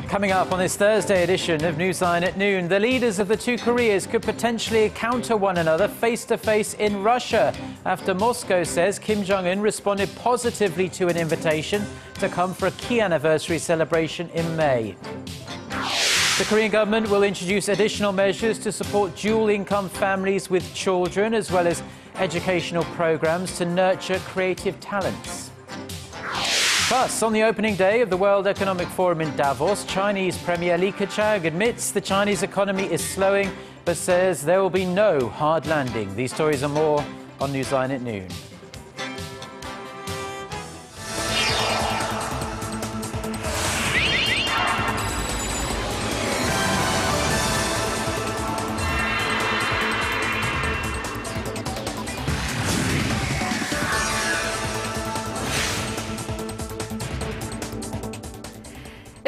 Coming up on this Thursday edition of NEWSLINE at noon, the leaders of the two Koreas could potentially encounter one another face-to-face in Russia after Moscow says Kim Jong-un responded positively to an invitation to come for a key anniversary celebration in May. The Korean government will introduce additional measures to support dual-income families with children, as well as educational programs to nurture creative talents. Plus, on the opening day of the World Economic Forum in Davos, Chinese Premier Li Keqiang admits the Chinese economy is slowing, but says there will be no hard landing. These stories and more on NEWSLINE at noon.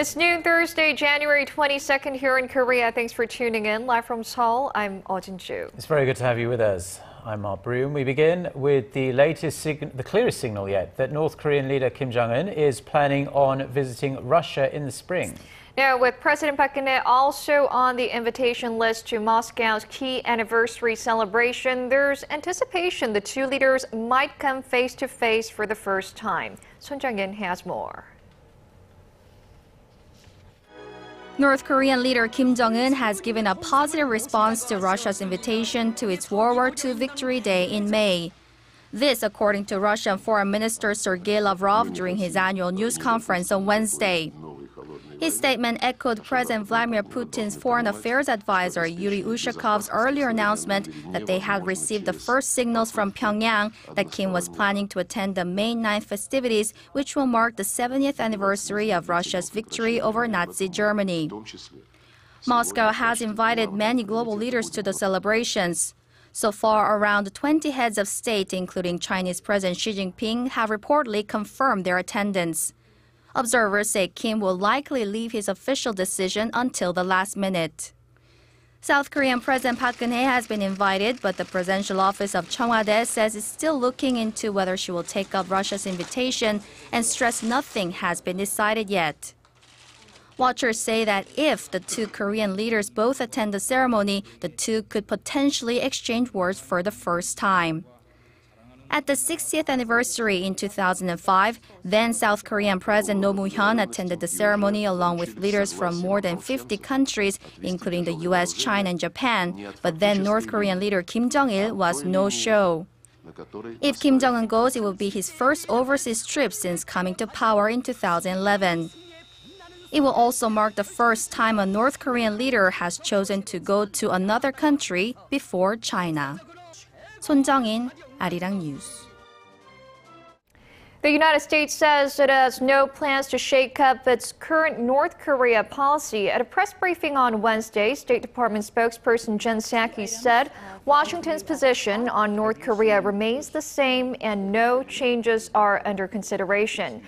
It's noon Thursday, January 22nd here in Korea. Thanks for tuning in. Live from Seoul, I'm Eoh Jin-joo. It's very good to have you with us. I'm Mark Broome. We begin with the the clearest signal yet that North Korean leader Kim Jong-un is planning on visiting Russia in the spring. Now, with President Park Geun-hye also on the invitation list to Moscow's key anniversary celebration, there's anticipation the two leaders might come face-to-face for the first time. Son Jung-in has more. North Korean leader Kim Jong-un has given a positive response to Russia's invitation to its World War II Victory Day in May. This, according to Russian Foreign Minister Sergei Lavrov during his annual news conference on Wednesday. His statement echoed President Vladimir Putin's foreign affairs advisor Yuri Ushakov's earlier announcement that they had received the first signals from Pyongyang that Kim was planning to attend the May 9th festivities, which will mark the 70th anniversary of Russia's victory over Nazi Germany. Moscow has invited many global leaders to the celebrations. So far, around 20 heads of state, including Chinese President Xi Jinping, have reportedly confirmed their attendance. Observers say Kim will likely leave his official decision until the last minute. South Korean President Park Geun-hye has been invited, but the presidential office of Cheong Wa-dae says it's still looking into whether she will take up Russia's invitation and stress nothing has been decided yet. Watchers say that if the two Korean leaders both attend the ceremony, the two could potentially exchange words for the first time. At the 60th anniversary in 2005, then South Korean President Roh Moo-hyun attended the ceremony along with leaders from more than 50 countries, including the US, China, and Japan. But then North Korean leader Kim Jong-il was no-show. If Kim Jong-un goes, it will be his first overseas trip since coming to power in 2011. It will also mark the first time a North Korean leader has chosen to go to another country before China. Son Jung-in, Arirang News. The United States says it has no plans to shake up its current North Korea policy. At a press briefing on Wednesday, State Department spokesperson Jen Psaki said Washington's position on North Korea remains the same and no changes are under consideration.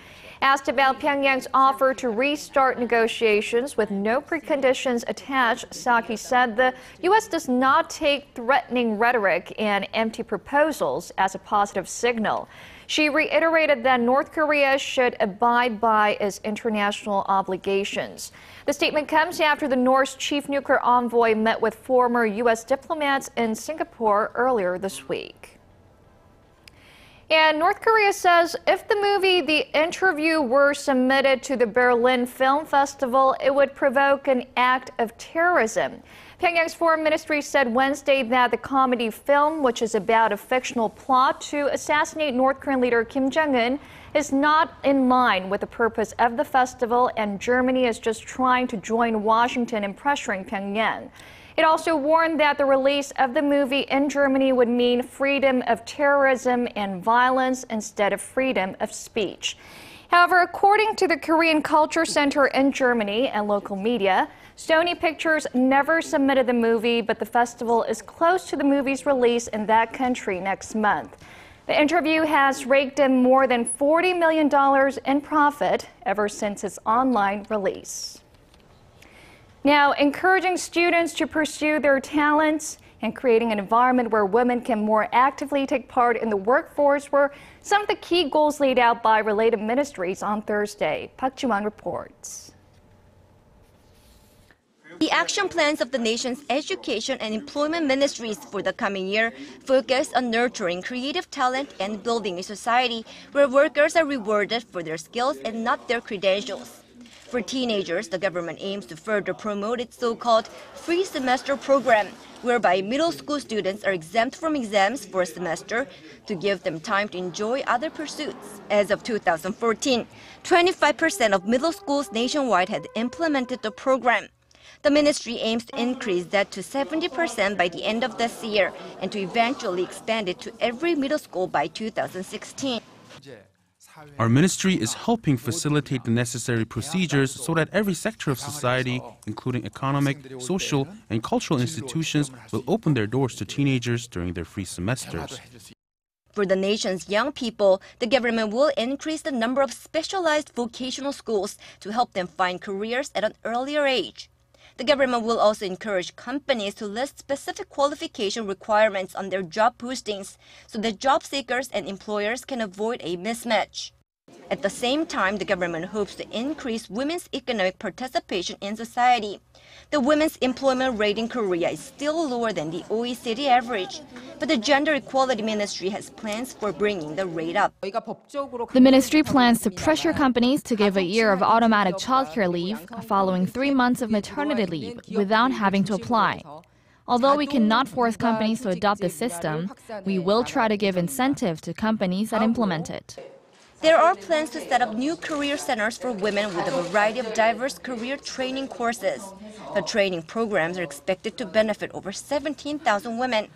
Asked about Pyongyang's offer to restart negotiations with no preconditions attached, Psaki said the U.S. does not take threatening rhetoric and empty proposals as a positive signal. She reiterated that North Korea should abide by its international obligations. The statement comes after the North's chief nuclear envoy met with former U.S. diplomats in Singapore earlier this week. And North Korea says if the movie The Interview were submitted to the Berlin Film Festival, it would provoke an act of terrorism. Pyongyang's foreign ministry said Wednesday that the comedy film, which is about a fictional plot to assassinate North Korean leader Kim Jong-un, is not in line with the purpose of the festival, and Germany is just trying to join Washington in pressuring Pyongyang. It also warned that the release of the movie in Germany would mean freedom of terrorism and violence instead of freedom of speech. However, according to the Korean Culture Center in Germany and local media, Sony Pictures never submitted the movie, but the festival is close to the movie's release in that country next month. The Interview has raked in more than $40 million in profit ever since its online release. Now, encouraging students to pursue their talents and creating an environment where women can more actively take part in the workforce were some of the key goals laid out by related ministries on Thursday. Park Ji-won reports. The action plans of the nation's education and employment ministries for the coming year focus on nurturing creative talent and building a society where workers are rewarded for their skills and not their credentials. For teenagers, the government aims to further promote its so-called free semester program, whereby middle school students are exempt from exams for a semester to give them time to enjoy other pursuits. As of 2014, 25% of middle schools nationwide had implemented the program. The ministry aims to increase that to 70% by the end of this year and to eventually expand it to every middle school by 2016. Our ministry is helping facilitate the necessary procedures so that every sector of society, including economic, social, and cultural institutions, will open their doors to teenagers during their free semesters. For the nation's young people, the government will increase the number of specialized vocational schools to help them find careers at an earlier age. The government will also encourage companies to list specific qualification requirements on their job postings so that job seekers and employers can avoid a mismatch. At the same time, the government hopes to increase women's economic participation in society. The women's employment rate in Korea is still lower than the OECD average, but the Gender Equality Ministry has plans for bringing the rate up. The ministry plans to pressure companies to give a year of automatic childcare leave following 3 months of maternity leave without having to apply. Although we cannot force companies to adopt the system, we will try to give incentive to companies that implement it. There are plans to set up new career centers for women with a variety of diverse career training courses. The training programs are expected to benefit over 17,000 women.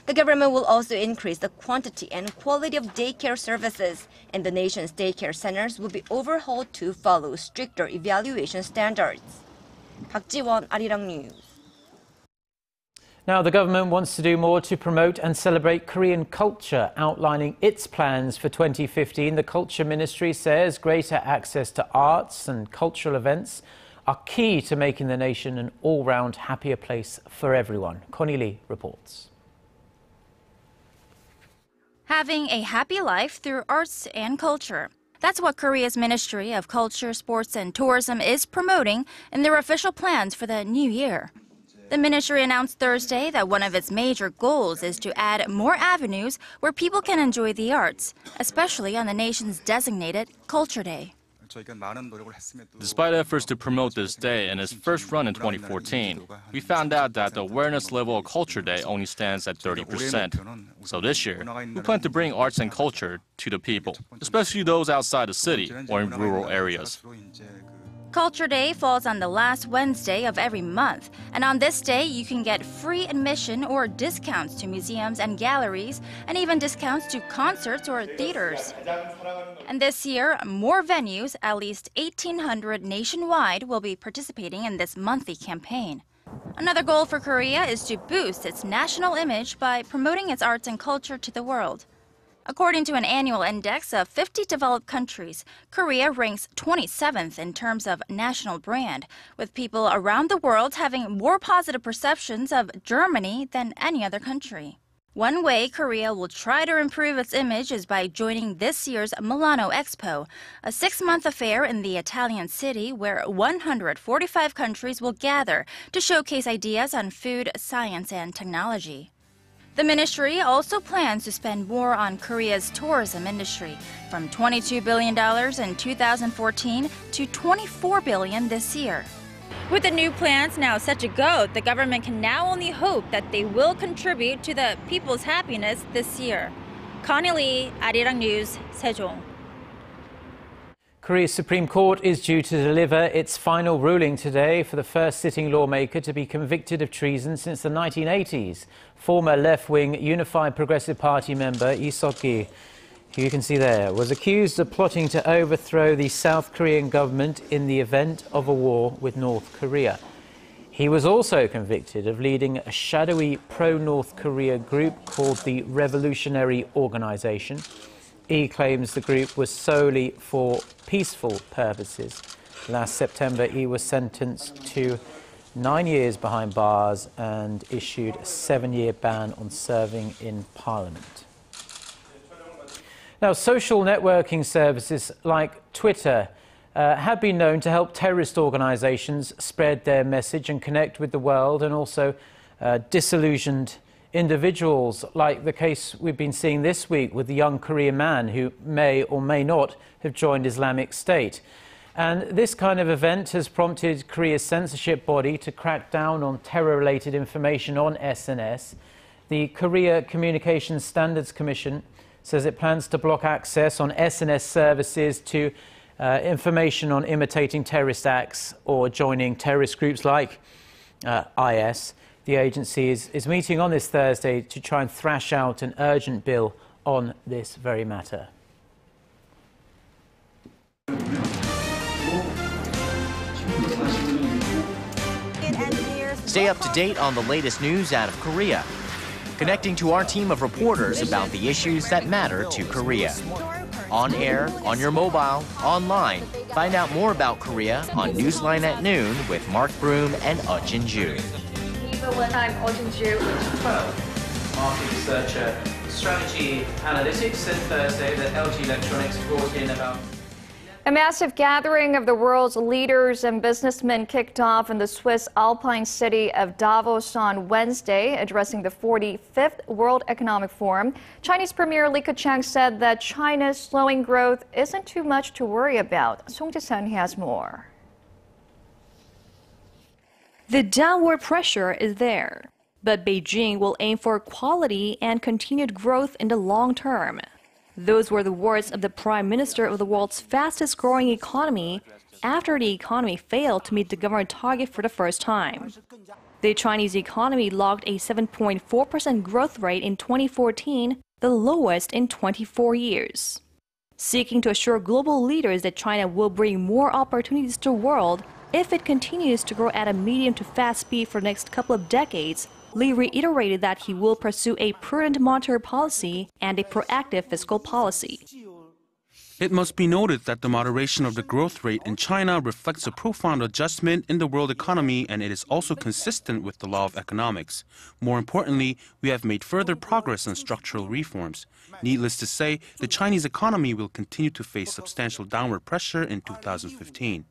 The government will also increase the quantity and quality of daycare services, and the nation's daycare centers will be overhauled to follow stricter evaluation standards. Park Ji-won, Arirang News. Now, the government wants to do more to promote and celebrate Korean culture, outlining its plans for 2015. The Culture Ministry says greater access to arts and cultural events are key to making the nation an all-round happier place for everyone. Connie Lee reports. Having a happy life through arts and culture. That's what Korea's Ministry of Culture, Sports and Tourism is promoting in their official plans for the new year. The ministry announced Thursday that one of its major goals is to add more avenues where people can enjoy the arts, especially on the nation's designated Culture Day. Despite efforts to promote this day in its first run in 2014, we found out that the awareness level of Culture Day only stands at 30%. So this year, we plan to bring arts and culture to the people, especially those outside the city or in rural areas. Culture Day falls on the last Wednesday of every month, and on this day you can get free admission or discounts to museums and galleries, and even discounts to concerts or theaters. And this year, more venues, at least 1,800 nationwide, will be participating in this monthly campaign. Another goal for Korea is to boost its national image by promoting its arts and culture to the world. According to an annual index of 50 developed countries, Korea ranks 27th in terms of national brand, with people around the world having more positive perceptions of Germany than any other country. One way Korea will try to improve its image is by joining this year's Milano Expo, a 6-month affair in the Italian city where 145 countries will gather to showcase ideas on food, science, and technology. The ministry also plans to spend more on Korea's tourism industry, from $22 billion in 2014 to $24 billion this year. With the new plans now set to go, the government can now only hope that they will contribute to the people's happiness this year. Connie Lee, Arirang News, Sejong. Korea's Supreme Court is due to deliver its final ruling today for the first sitting lawmaker to be convicted of treason since the 1980s. Former left-wing Unified Progressive Party member Eoh Jin-joo, who you can see there, was accused of plotting to overthrow the South Korean government in the event of a war with North Korea. He was also convicted of leading a shadowy pro-North Korea group called the Revolutionary Organization. He claims the group was solely for peaceful purposes. Last September, he was sentenced to 9 years behind bars and issued a 7-year ban on serving in Parliament. Now, social networking services like Twitter have been known to help terrorist organizations spread their message and connect with the world, and also disillusioned individuals, like the case we've been seeing this week with the young Korean man who may or may not have joined Islamic State. And this kind of event has prompted Korea's censorship body to crack down on terror-related information on SNS. The Korea Communications Standards Commission says it plans to block access on SNS services to information on imitating terrorist acts or joining terrorist groups like IS. The agency is meeting on this Thursday to try and thrash out an urgent bill on this very matter. Stay up to date on the latest news out of Korea, connecting to our team of reporters about the issues that matter to Korea. On air, on your mobile, online. Find out more about Korea on NEWSLINE at Noon with Mark Broome and Eoh Jin-joo. I'm Eoh Jin-joo. Market researcher, strategy analytics, said Thursday that LG Electronics brought in about... A massive gathering of the world's leaders and businessmen kicked off in the Swiss Alpine city of Davos on Wednesday, addressing the 45th World Economic Forum. Chinese Premier Li Keqiang said that China's slowing growth isn't too much to worry about. Song Ji-sun has more. The downward pressure is there, but Beijing will aim for quality and continued growth in the long term. Those were the words of the Prime Minister of the world's fastest-growing economy after the economy failed to meet the government target for the first time. The Chinese economy logged a 7.4% growth rate in 2014, the lowest in 24 years. Seeking to assure global leaders that China will bring more opportunities to the world if it continues to grow at a medium to fast speed for the next couple of decades, Li reiterated that he will pursue a prudent monetary policy and a proactive fiscal policy. It must be noted that the moderation of the growth rate in China reflects a profound adjustment in the world economy, and it is also consistent with the law of economics. More importantly, we have made further progress on structural reforms. Needless to say, the Chinese economy will continue to face substantial downward pressure in 2015.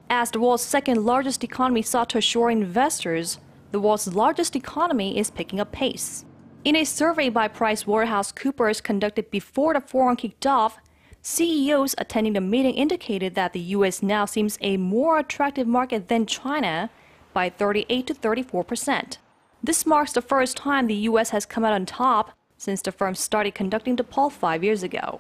As the world's second-largest economy sought to assure investors, the world's largest economy is picking up pace. In a survey by PricewaterhouseCoopers conducted before the forum kicked off, CEOs attending the meeting indicated that the U.S. now seems a more attractive market than China by 38 to 34%. This marks the first time the U.S. has come out on top since the firm started conducting the poll 5 years ago.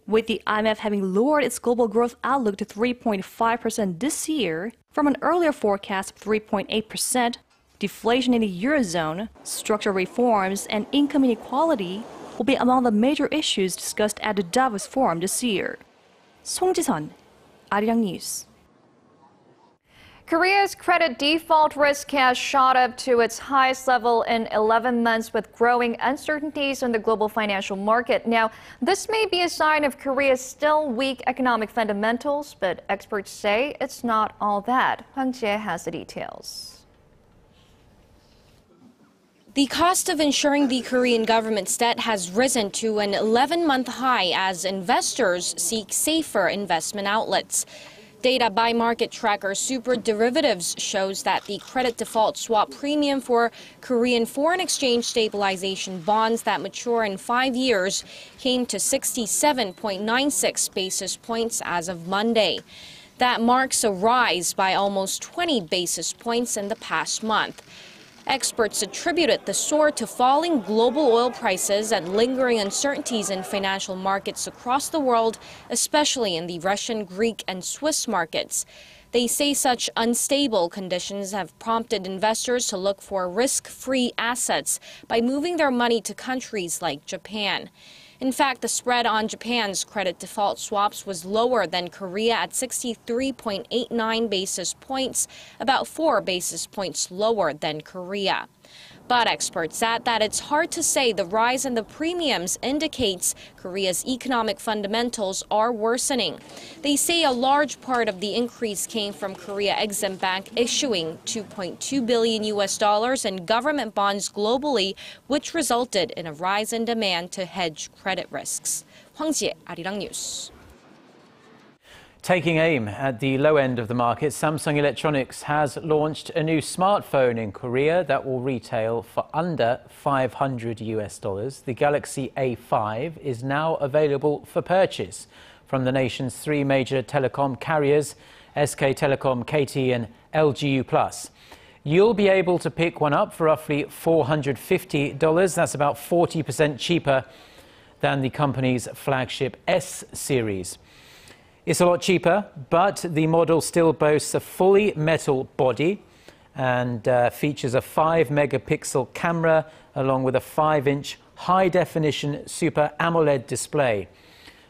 With the IMF having lowered its global growth outlook to 3.5% this year from an earlier forecast of 3.8%, deflation in the Eurozone, structural reforms, and income inequality will be among the major issues discussed at the Davos Forum this year. Song Ji-sun, Arirang News. Korea's credit default risk has shot up to its highest level in 11 months with growing uncertainties in the global financial market. Now, this may be a sign of Korea's still weak economic fundamentals, but experts say it's not all that. Hwang Jie has the details. The cost of insuring the Korean government's debt has risen to an 11-month high as investors seek safer investment outlets. Data by market tracker Super Derivatives shows that the credit default swap premium for Korean foreign exchange stabilization bonds that mature in 5 years came to 67.96 basis points as of Monday. That marks a rise by almost 20 basis points in the past month. Experts attributed the soar to falling global oil prices and lingering uncertainties in financial markets across the world, especially in the Russian, Greek, and Swiss markets. They say such unstable conditions have prompted investors to look for risk-free assets by moving their money to countries like Japan. In fact, the spread on Japan's credit default swaps was lower than Korea at 63.89 basis points, about 4 basis points lower than Korea. But experts add that it's hard to say the rise in the premiums indicates Korea's economic fundamentals are worsening. They say a large part of the increase came from Korea Exim Bank issuing $2.2 billion in government bonds globally, which resulted in a rise in demand to hedge credit risks. Hwang Jie, Arirang News. Taking aim at the low end of the market, Samsung Electronics has launched a new smartphone in Korea that will retail for under $500. The Galaxy A5 is now available for purchase from the nation's three major telecom carriers, SK Telecom, KT and LGU+. You'll be able to pick one up for roughly $450. That's about 40% cheaper than the company's flagship S series. It's a lot cheaper, but the model still boasts a fully metal body and features a 5-megapixel camera along with a 5-inch high-definition Super AMOLED display.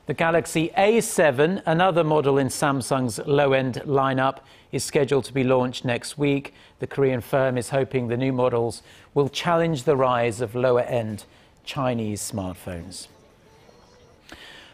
The Galaxy A7, another model in Samsung's low-end lineup, is scheduled to be launched next week. The Korean firm is hoping the new models will challenge the rise of lower-end Chinese smartphones.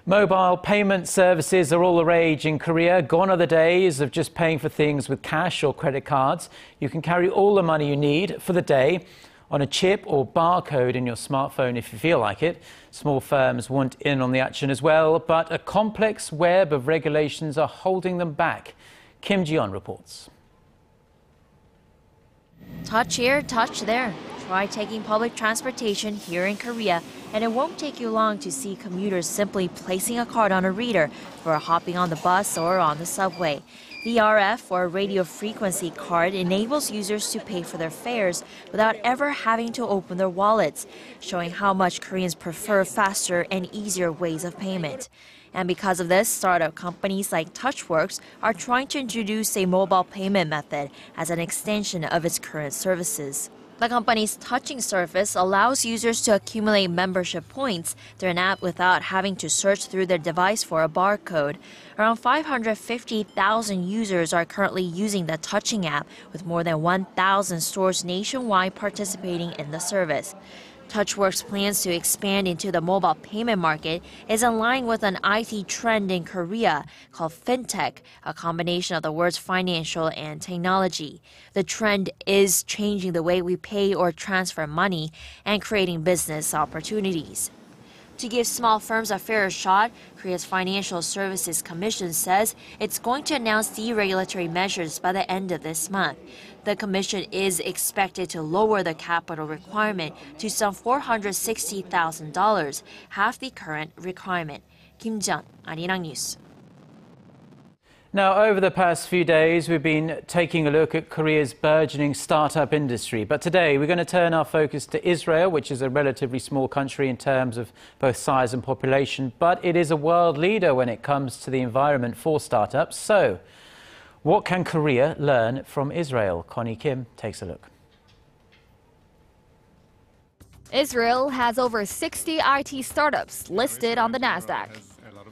Mobile payment services are all the rage in Korea. Gone are the days of just paying for things with cash or credit cards. You can carry all the money you need for the day on a chip or barcode in your smartphone if you feel like it. Small firms want in on the action as well, but a complex web of regulations are holding them back. Kim Jong-un reports. Touch here, touch there. Try taking public transportation here in Korea, and it won't take you long to see commuters simply placing a card on a reader for hopping on the bus or on the subway. The RF, or radio frequency card, enables users to pay for their fares without ever having to open their wallets, showing how much Koreans prefer faster and easier ways of payment. And because of this, startup companies like TouchWorks are trying to introduce a mobile payment method as an extension of its current services. The company's touching service allows users to accumulate membership points through an app without having to search through their device for a barcode. Around 550,000 users are currently using the touching app, with more than 1,000 stores nationwide participating in the service. TouchWorks' plans to expand into the mobile payment market is in line with an IT trend in Korea called fintech, a combination of the words financial and technology. The trend is changing the way we pay or transfer money and creating business opportunities. To give small firms a fair shot, Korea's Financial Services Commission says it's going to announce deregulatory measures by the end of this month. The commission is expected to lower the capital requirement to some $460,000, half the current requirement. Kim Jong-un, Arirang News. Now, over the past few days, we've been taking a look at Korea's burgeoning startup industry. But today, we're going to turn our focus to Israel, which is a relatively small country in terms of both size and population. But it is a world leader when it comes to the environment for startups. So, what can Korea learn from Israel? Connie Kim takes a look. Israel has over 60 IT startups listed on the NASDAQ.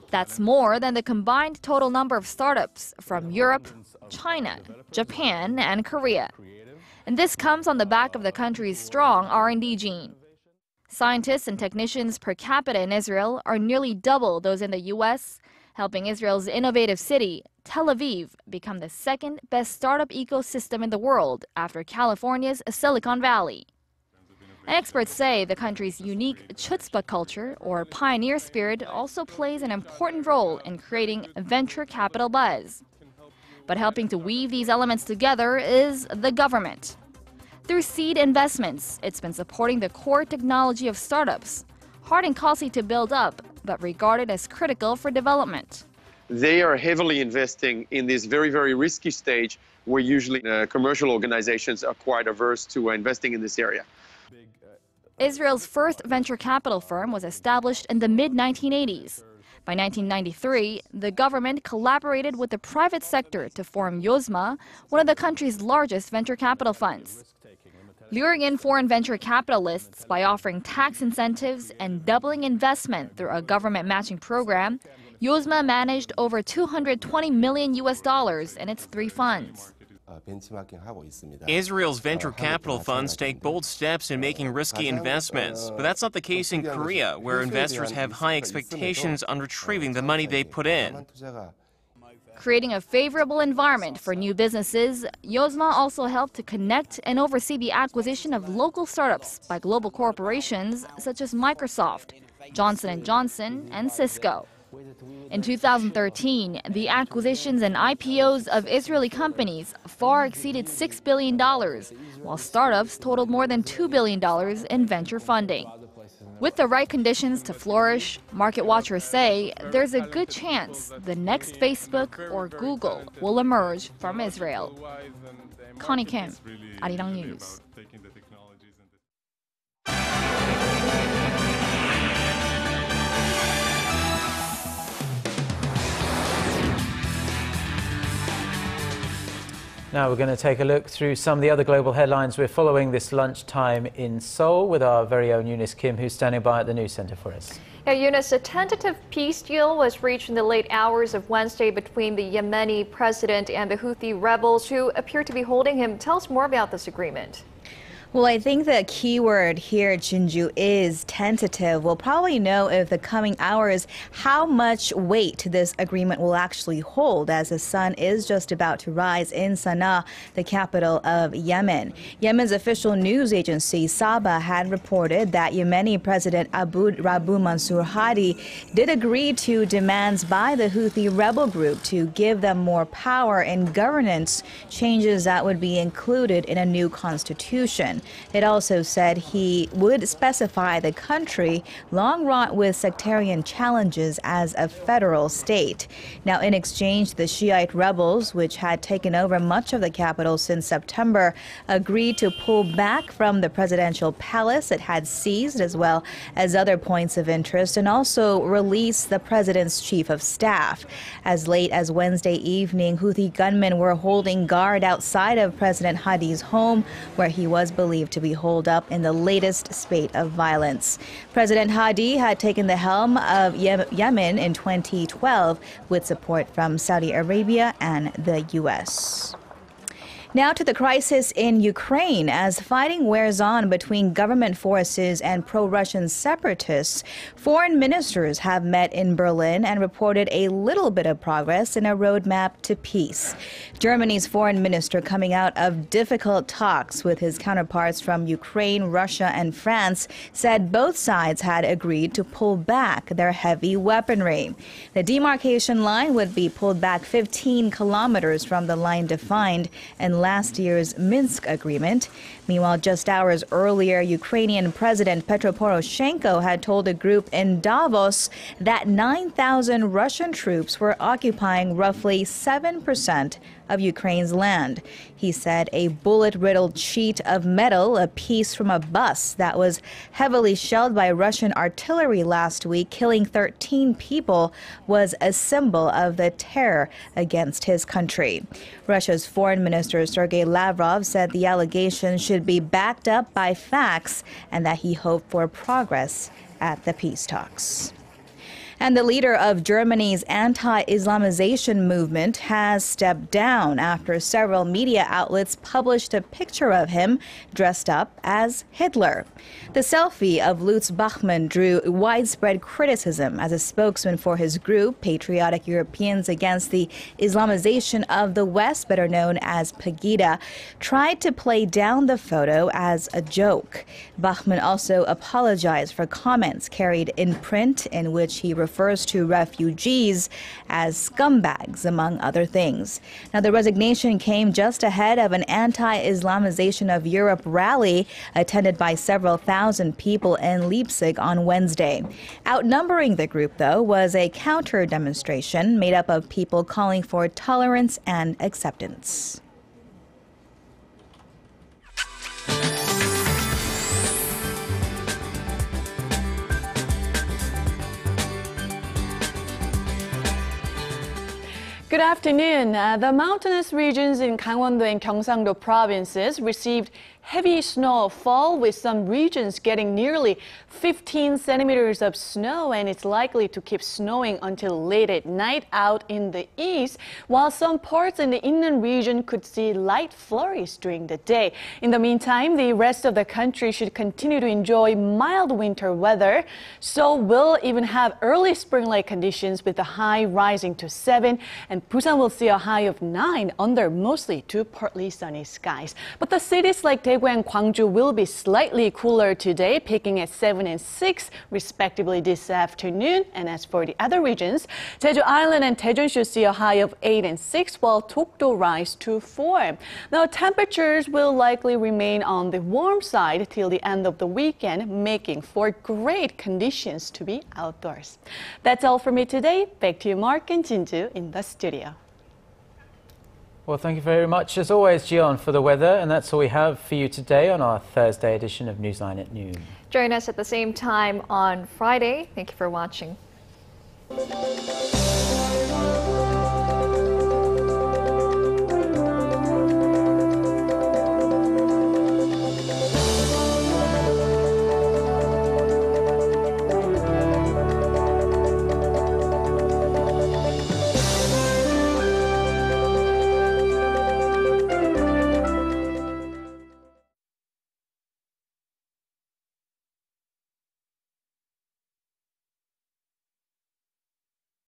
That's more than the combined total number of startups from Europe, China, Japan, and Korea. And this comes on the back of the country's strong R&D gene. Scientists and technicians per capita in Israel are nearly double those in the U.S., helping Israel's innovative city, Tel Aviv, become the second best startup ecosystem in the world after California's Silicon Valley. And experts say the country's unique chutzpah culture, or pioneer spirit, also plays an important role in creating venture capital buzz. But helping to weave these elements together is the government. Through seed investments, it's been supporting the core technology of startups, hard and costly to build up, but regarded as critical for development. They are heavily investing in this very, very risky stage where usually commercial organizations are quite averse to investing in this area. Israel's first venture capital firm was established in the mid-1980s. By 1993, the government collaborated with the private sector to form Yozma, one of the country's largest venture capital funds. Luring in foreign venture capitalists by offering tax incentives and doubling investment through a government matching program, Yozma managed over $220 million in its three funds. Israel's venture capital funds take bold steps in making risky investments, but that's not the case in Korea, where investors have high expectations on retrieving the money they put in. Creating a favorable environment for new businesses, Yozma also helped to connect and oversee the acquisition of local startups by global corporations such as Microsoft, Johnson & Johnson, and Cisco. In 2013, the acquisitions and IPOs of Israeli companies far exceeded $6 billion, while startups totaled more than $2 billion in venture funding. With the right conditions to flourish, market watchers say there's a good chance the next Facebook or Google will emerge from Israel. Connie Kim, Arirang News. Now we're going to take a look through some of the other global headlines we're following this lunchtime in Seoul with our very own Eunice Kim, who's standing by at the news center for us. Yeah, Eunice, a tentative peace deal was reached in the late hours of Wednesday between the Yemeni president and the Houthi rebels who appear to be holding him. Tell us more about this agreement. Well, I think the key word here, Jin-joo, is tentative. We'll probably know in the coming hours how much weight this agreement will actually hold, as the sun is just about to rise in Sana'a, the capital of Yemen. Yemen's official news agency, Saba, had reported that Yemeni President Rabu Mansur Hadi did agree to demands by the Houthi rebel group to give them more power and governance, changes that would be included in a new constitution. It also said he would specify the country, long wrought with sectarian challenges, as a federal state. Now, in exchange, the Shiite rebels, which had taken over much of the capital since September, agreed to pull back from the presidential palace it had seized, as well as other points of interest, and also release the president's chief of staff. As late as Wednesday evening, Houthi gunmen were holding guard outside of President Hadi's home, where he was believed to be holed up in the latest spate of violence. President Hadi had taken the helm of Yemen in 2012 with support from Saudi Arabia and the U.S. Now to the crisis in Ukraine. As fighting wears on between government forces and pro-Russian separatists, foreign ministers have met in Berlin and reported a little bit of progress in a roadmap to peace. Germany's foreign minister, coming out of difficult talks with his counterparts from Ukraine, Russia, and France, said both sides had agreed to pull back their heavy weaponry. The demarcation line would be pulled back 15 kilometers from the line defined in last year's Minsk agreement. Meanwhile, just hours earlier, Ukrainian President Petro Poroshenko had told a group in Davos that 9,000 Russian troops were occupying roughly 7% of Ukraine's land. He said a bullet-riddled sheet of metal, a piece from a bus that was heavily shelled by Russian artillery last week, killing 13 people, was a symbol of the terror against his country. Russia's Foreign Minister Sergei Lavrov said the allegations should be backed up by facts and that he hoped for progress at the peace talks. And the leader of Germany's anti-Islamization movement has stepped down after several media outlets published a picture of him dressed up as Hitler. The selfie of Lutz Bachmann drew widespread criticism as a spokesman for his group, Patriotic Europeans Against the Islamization of the West, better known as Pegida, tried to play down the photo as a joke. Bachmann also apologized for comments carried in print in which he refers to refugees as scumbags, among other things. Now, the resignation came just ahead of an anti-Islamization of Europe rally attended by several thousand people in Leipzig on Wednesday. Outnumbering the group, though, was a counter-demonstration made up of people calling for tolerance and acceptance. Good afternoon. The mountainous regions in Gangwon-do and Gyeongsang-do provinces received heavy snowfall, with some regions getting nearly 15 centimeters of snow, and it's likely to keep snowing until late at night out in the east, while some parts in the inland region could see light flurries during the day. In the meantime, the rest of the country should continue to enjoy mild winter weather. Seoul will even have early spring-like conditions, with the high rising to 7, and Busan will see a high of 9 under mostly to partly sunny skies. But the cities like Daegu Daegu and Gwangju will be slightly cooler today, peaking at 7 and 6 respectively this afternoon. And as for the other regions, Jeju Island and Daejeon should see a high of 8 and 6, while Dokdo rise to 4. Now, temperatures will likely remain on the warm side till the end of the weekend, making for great conditions to be outdoors. That's all for me today. Back to you, Mark and Jin-joo, in the studio. Well, thank you very much, as always, Jiyeon, for the weather. And that's all we have for you today on our Thursday edition of Newsline at Noon. Join us at the same time on Friday. Thank you for watching.